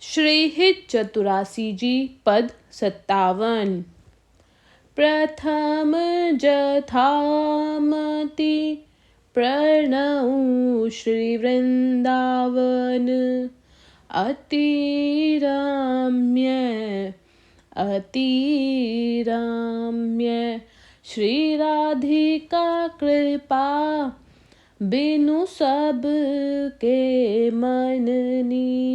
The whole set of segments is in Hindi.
श्रीहित चतुरासी जी पद 57। प्रथम जथामति प्रणऊ श्री वृंदावन अति रम्य श्री राधिका कृपा बिनु सब के मननी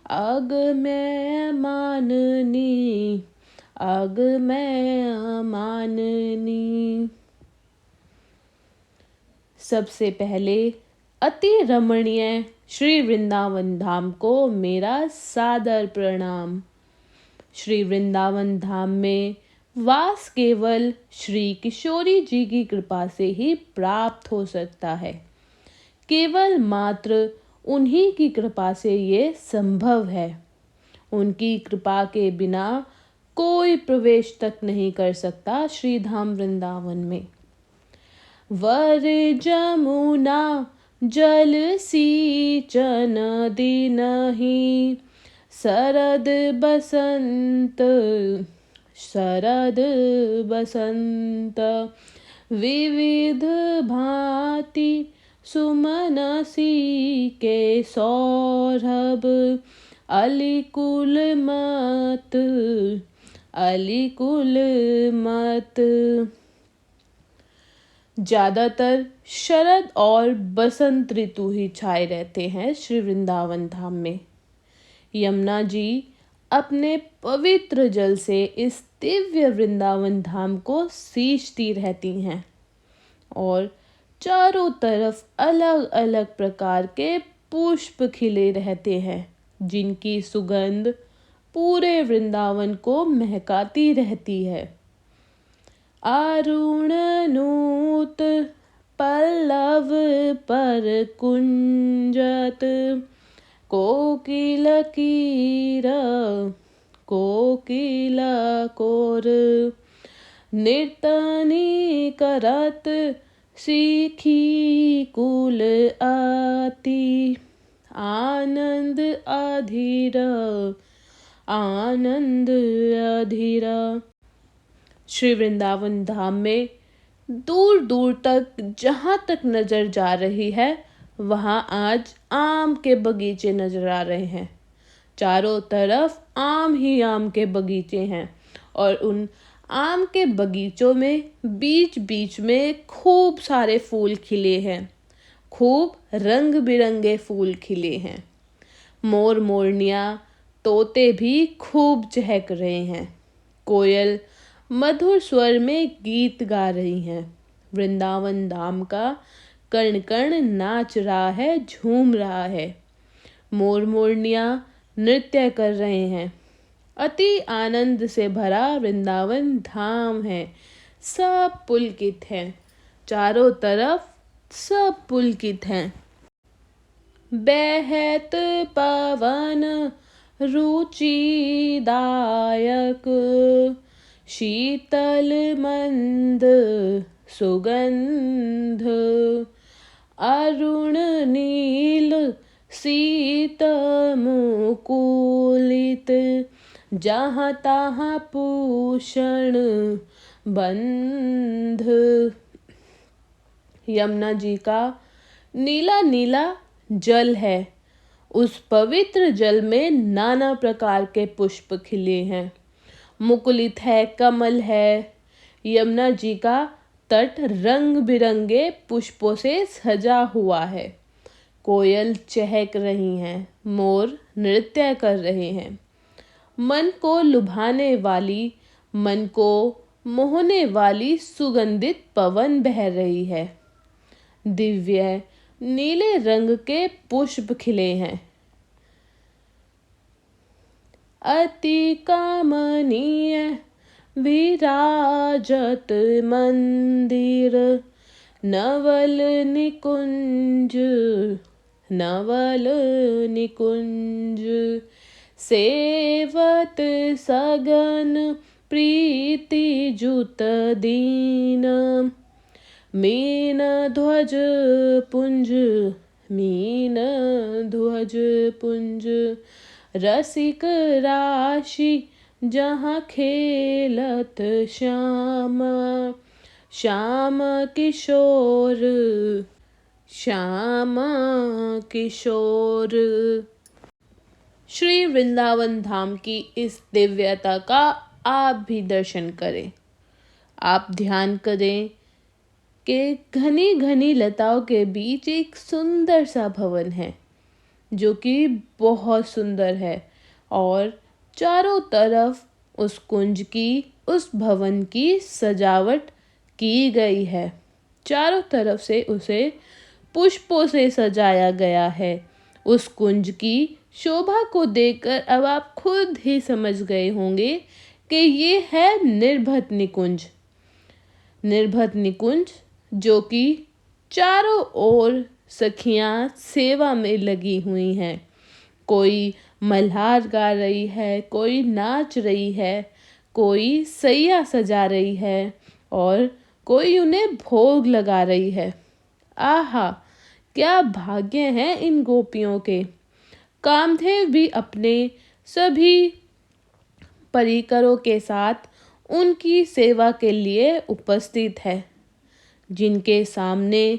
अग मैं माननी। सबसे पहले अति रमणीय श्री वृंदावन धाम को मेरा सादर प्रणाम। श्री वृंदावन धाम में वास केवल श्री किशोरी जी की कृपा से ही प्राप्त हो सकता है। केवल मात्र उन्हीं की कृपा से ये संभव है। उनकी कृपा के बिना कोई प्रवेश तक नहीं कर सकता श्री धाम वृंदावन में। वर जमुना जल सींचन दीनहि शरद बसंत विविध भांति सुमनसी के सौरभ अलिकुल मत। ज्यादातर शरद और बसंत ऋतु ही छाए रहते हैं श्री वृंदावन धाम में। यमुना जी अपने पवित्र जल से इस दिव्य वृंदावन धाम को सींचती रहती हैं और चारों तरफ अलग अलग प्रकार के पुष्प खिले रहते हैं, जिनकी सुगंध पूरे वृंदावन को महकाती रहती है। अरुण नूत पल्लव पर कुंजत कोकिल कोर निर्तनी करत सीखी कुल आती आनंद अधीरा। श्री वृंदावन धाम में दूर दूर तक जहाँ तक नजर जा रही है वहाँ आज आम के बगीचे नजर आ रहे हैं। चारों तरफ आम ही आम के बगीचे हैं और उन आम के बगीचों में बीच बीच में खूब सारे फूल खिले हैं, खूब रंग बिरंगे फूल खिले हैं। मोर मोरनियाँ तोते भी खूब चहक रहे हैं। कोयल मधुर स्वर में गीत गा रही हैं। वृंदावन धाम का कण कण नाच रहा है, झूम रहा है। मोर मोरनियाँ नृत्य कर रहे हैं। अति आनंद से भरा वृंदावन धाम है। सब पुलकित हैं, चारों तरफ सब पुलकित हैं। बहत पवन रुचिदायक शीतल मंद सुगंध अरुण नील शीत मुकुलित जहाँ तहाँ पूषण बंध। यमुना जी का नीला नीला जल है। उस पवित्र जल में नाना प्रकार के पुष्प खिले हैं। मुकुलित है, कमल है। यमुना जी का तट रंग बिरंगे पुष्पों से सजा हुआ है। कोयल चहक रही हैं, मोर नृत्य कर रहे हैं। मन को लुभाने वाली, मन को मोहने वाली सुगंधित पवन बह रही है। दिव्य नीले रंग के पुष्प खिले हैं। अति कामनीय विराजत मंदिर नवल निकुंज सेवत सगन प्रीति जुत दीन मीन ध्वज पुंज रसिक राशि जहाँ खेलत श्याम, श्याम किशोर, श्याम किशोर। श्री वृंदावन धाम की इस दिव्यता का आप भी दर्शन करें। आप ध्यान करें कि घनी घनी लताओं के बीच एक सुंदर सा भवन है जो कि बहुत सुंदर है, और चारों तरफ उस कुंज की, उस भवन की सजावट की गई है। चारों तरफ से उसे पुष्पों से सजाया गया है। उस कुंज की शोभा को देखकर अब आप खुद ही समझ गए होंगे कि ये है निर्भत निकुंज। निर्भत निकुंज जो कि चारों ओर सखियां सेवा में लगी हुई हैं। कोई मल्हार गा रही है, कोई नाच रही है, कोई सैया सजा रही है और कोई उन्हें भोग लगा रही है। आहा, क्या भाग्य हैं इन गोपियों के। कामदेव भी अपने सभी परिकरों के साथ उनकी सेवा के लिए उपस्थित है। जिनके सामने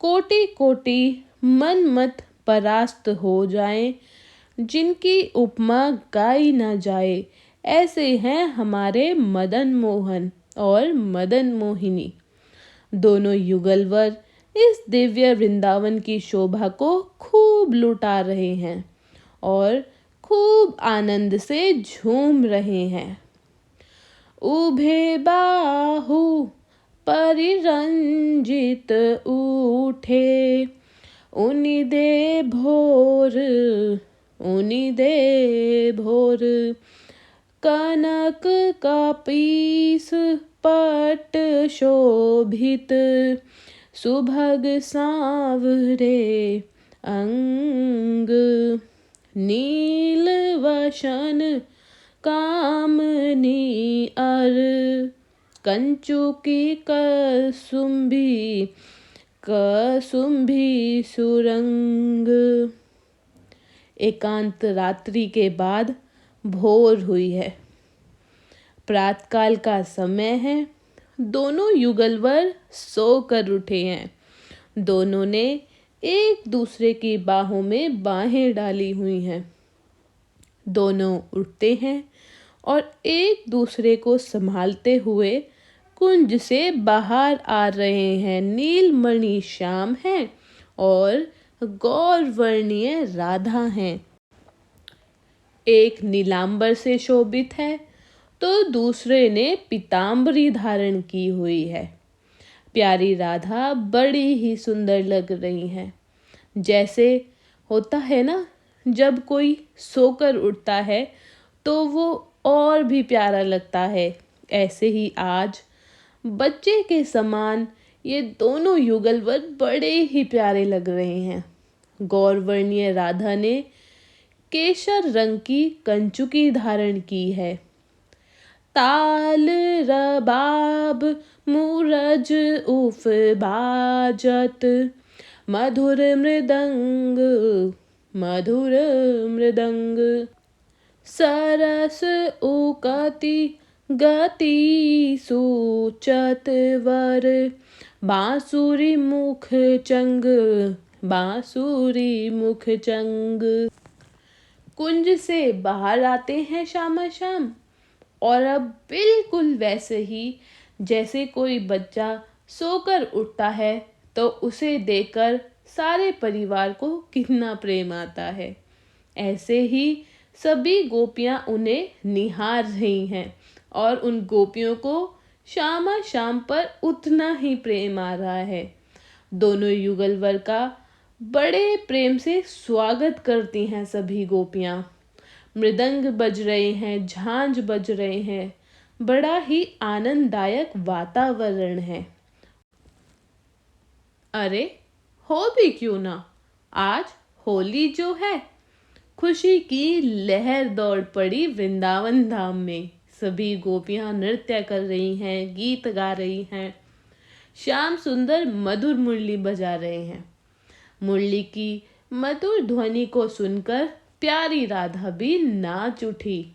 कोटि कोटि मनमत परास्त हो जाएं, जिनकी उपमा गाई न जाए, ऐसे हैं हमारे मदन मोहन और मदन मोहिनी। दोनों युगलवर इस दिव्य वृंदावन की शोभा को खूब लुटा रहे हैं और खूब आनंद से झूम रहे हैं। उभे बाहु परिरंजित उठे, उनि दे भोर, उनि दे भोर। कनक कपीस पट शोभित, सुभग सांवरे अंग। नील वसन कामनी अर, कंचुकी कसुम्भी, कसुम्भी सुरंग। एकांत रात्रि के बाद भोर हुई है। प्रातःकाल का समय है। दोनों युगलवर सोकर उठे हैं। दोनों ने एक दूसरे की बाहों में बाहें डाली हुई हैं। दोनों उठते हैं और एक दूसरे को संभालते हुए कुंज से बाहर आ रहे हैं। नीलमणि श्याम है और गौरवर्णीय राधा हैं। एक नीलांबर से शोभित है तो दूसरे ने पीतांबरी धारण की हुई है। प्यारी राधा बड़ी ही सुंदर लग रही हैं। जैसे होता है ना, जब कोई सोकर उठता है तो वो और भी प्यारा लगता है, ऐसे ही आज बच्चे के समान ये दोनों युगलवर बड़े ही प्यारे लग रहे हैं। गौरवर्णीय राधा ने केसर रंग की कंचुकी धारण की है। ताल रबाब मूरज उफ बाजत, मधुर मृदंग, मधुर मृदंग। सरस उकति गति सूचत वर, बांसुरी मुख चंग, बांसुरी मुख चंग। कुंज से बाहर आते हैं श्यामा श्याम, और अब बिल्कुल वैसे ही जैसे कोई बच्चा सोकर उठता है तो उसे देखकर सारे परिवार को कितना प्रेम आता है, ऐसे ही सभी गोपियां उन्हें निहार रही हैं और उन गोपियों को श्यामा श्याम पर उतना ही प्रेम आ रहा है। दोनों युगलवर का बड़े प्रेम से स्वागत करती हैं सभी गोपियां। मृदंग बज रहे हैं, झांझ बज रहे हैं, बड़ा ही आनंददायक वातावरण है। अरे हो भी क्यों ना, आज होली जो है। खुशी की लहर दौड़ पड़ी वृंदावन धाम में। सभी गोपियां नृत्य कर रही हैं, गीत गा रही हैं। श्याम सुंदर मधुर मुरली बजा रहे हैं। मुरली की मधुर ध्वनि को सुनकर प्यारी राधा भी नाच उठी।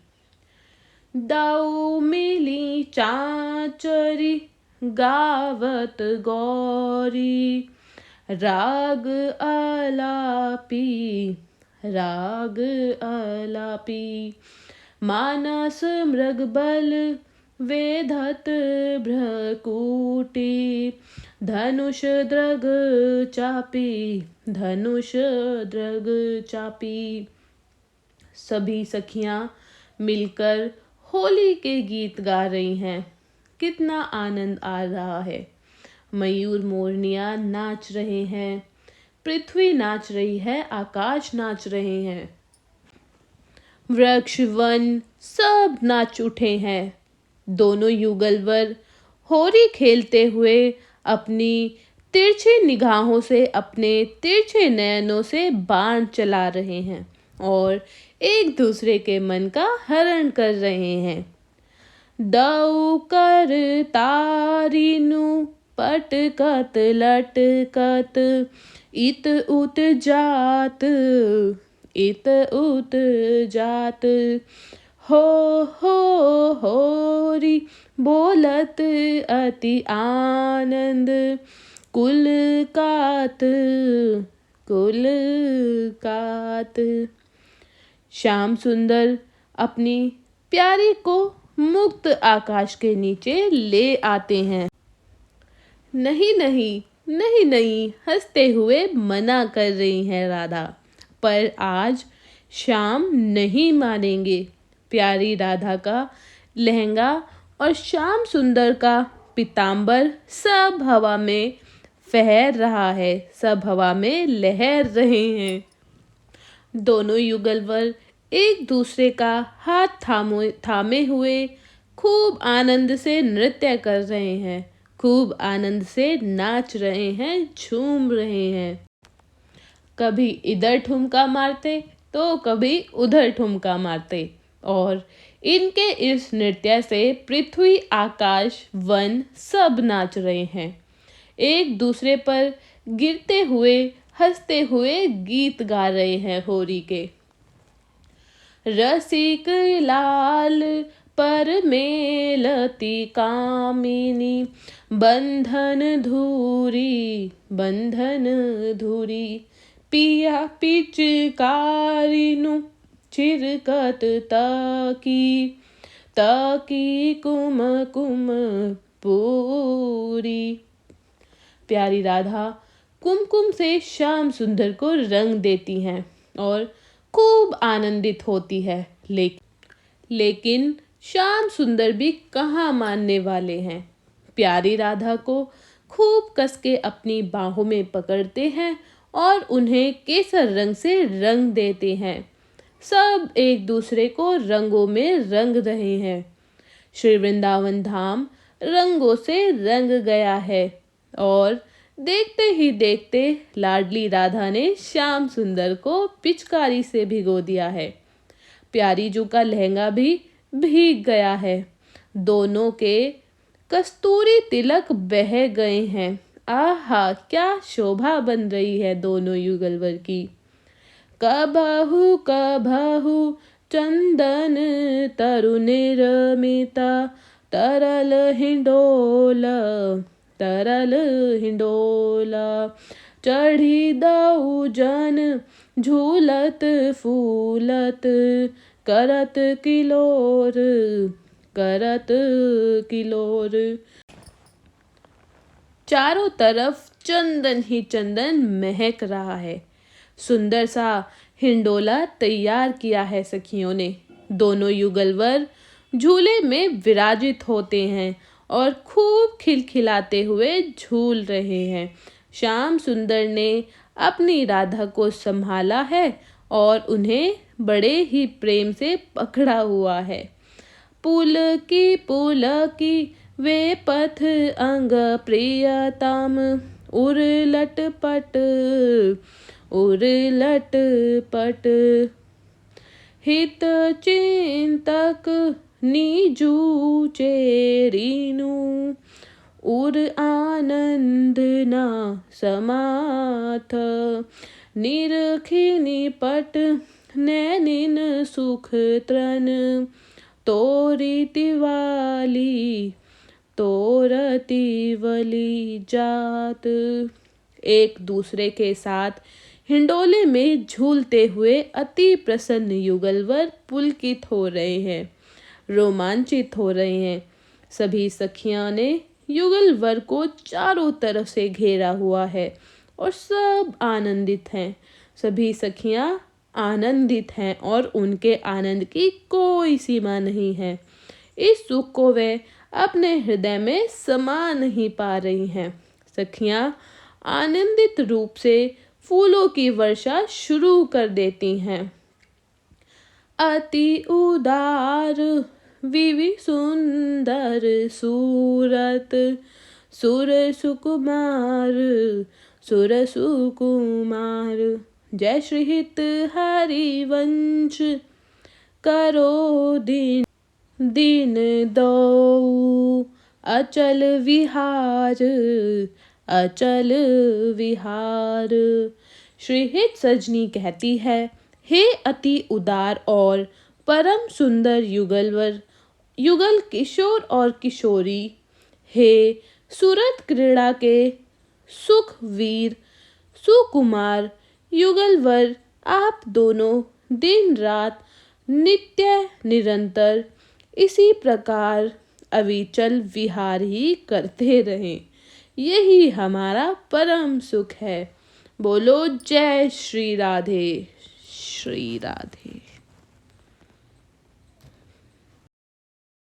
दाऊ मिली चांचरी गावत गौरी, राग आलापी राग आलापी। मानस मृगबल वेधत भ्रकुटी, धनुष द्रग चापी धनुष द्रग चापी। सभी सखियां मिलकर होली के गीत गा रही हैं। कितना आनंद आ रहा है। मयूर मोरनियां नाच रहे हैं, पृथ्वी नाच रही है, आकाश नाच रहे हैं, वृक्ष वन सब नाच उठे हैं। दोनों युगलवर होरी खेलते हुए अपनी तिरछी निगाहों से, अपने तिरछे नयनों से बाण चला रहे हैं और एक दूसरे के मन का हरण कर रहे हैं। दऊ कर तारिनु पटकत लटकत, इत उत जात इत उत जात। हो होरी बोलत अति आनंद, कुल कात कुल कात। श्याम सुंदर अपनी प्यारी को मुक्त आकाश के नीचे ले आते हैं। नहीं नहीं नहीं नहीं, हंसते हुए मना कर रही है राधा, पर आज श्याम नहीं मानेंगे। प्यारी राधा का लहंगा और श्याम सुंदर का पीतांबर सब हवा में फहर रहा है, सब हवा में लहर रहे हैं। दोनों युगलवर एक दूसरे का हाथ थामे हुए खूब आनंद से नृत्य कर रहे हैं, खूब आनंद से नाच रहे हैं, झूम रहे हैं। कभी इधर ठुमका मारते तो कभी उधर ठुमका मारते, और इनके इस नृत्य से पृथ्वी आकाश वन सब नाच रहे हैं। एक दूसरे पर गिरते हुए हंसते हुए गीत गा रहे हैं होरी के। रसिक लाल पर मेलती कामिनी, बंधन धूरी पिया पिचकारिनु छिरकत ताकी कुम कुम पूरी। प्यारी राधा कुमकुम से श्याम सुंदर को रंग देती हैं और खूब आनंदित होती है। लेकिन श्याम सुंदर भी कहाँ मानने वाले हैं। प्यारी राधा को खूब कस के अपनी बाहों में पकड़ते हैं और उन्हें केसर रंग से रंग देते हैं। सब एक दूसरे को रंगों में रंग रहे हैं। श्री वृंदावन धाम रंगों से रंग गया है और देखते ही देखते लाडली राधा ने श्याम सुंदर को पिचकारी से भिगो दिया है। प्यारी जू का लहंगा भी भीग गया है। दोनों के कस्तूरी तिलक बह गए हैं। आहा, क्या शोभा बन रही है दोनों युगलवर की। कबहु कबहु चंदन तरु निर्मिता, तरल हिंडोला चढ़ी दऊ जन झूलत फूलत, करत किलोर। चारों तरफ चंदन ही चंदन महक रहा है। सुंदर सा हिंडोला तैयार किया है सखियों ने। दोनों युगलवर झूले में विराजित होते हैं और खूब खिलखिलाते हुए झूल रहे हैं। श्याम सुंदर ने अपनी राधा को संभाला है और उन्हें बड़े ही प्रेम से पकड़ा हुआ है। पुलकी वे पथ अंग प्रियतम, उरलट पट हित चिंतक नीजू चेरीनु, उर आनंद ना समाथ, निरखिनी पट नैनिन सुख त्रन तोरी तिवाली तोरती वली जात। एक दूसरे के साथ हिंडोले में झूलते हुए अति प्रसन्न युगलवर पुलकित हो रहे हैं, रोमांचित हो रहे हैं। सभी सखियां ने युगलवर को चारों तरफ से घेरा हुआ है और सब आनंदित हैं। सभी सखियां आनंदित हैं और उनके आनंद की कोई सीमा नहीं है। इस सुख को वे अपने हृदय में समा नहीं पा रही हैं। सखियां आनंदित रूप से फूलों की वर्षा शुरू कर देती हैं। अति उदार विवि सुंदर सूरत सुर सुकुमार सुर सुकुमार। जय श्री हित हरिवंश करो दिन दिन दो अचल विहार अचल विहार। श्रीहित सजनी कहती है, हे अति उदार और परम सुंदर युगलवर, युगल किशोर और किशोरी, हे सूरत क्रीड़ा के सुखवीर सुकुमार युगलवर, आप दोनों दिन रात नित्य निरंतर इसी प्रकार अविचल विहार ही करते रहें। यही हमारा परम सुख है। बोलो जय श्री राधे श्री राधे।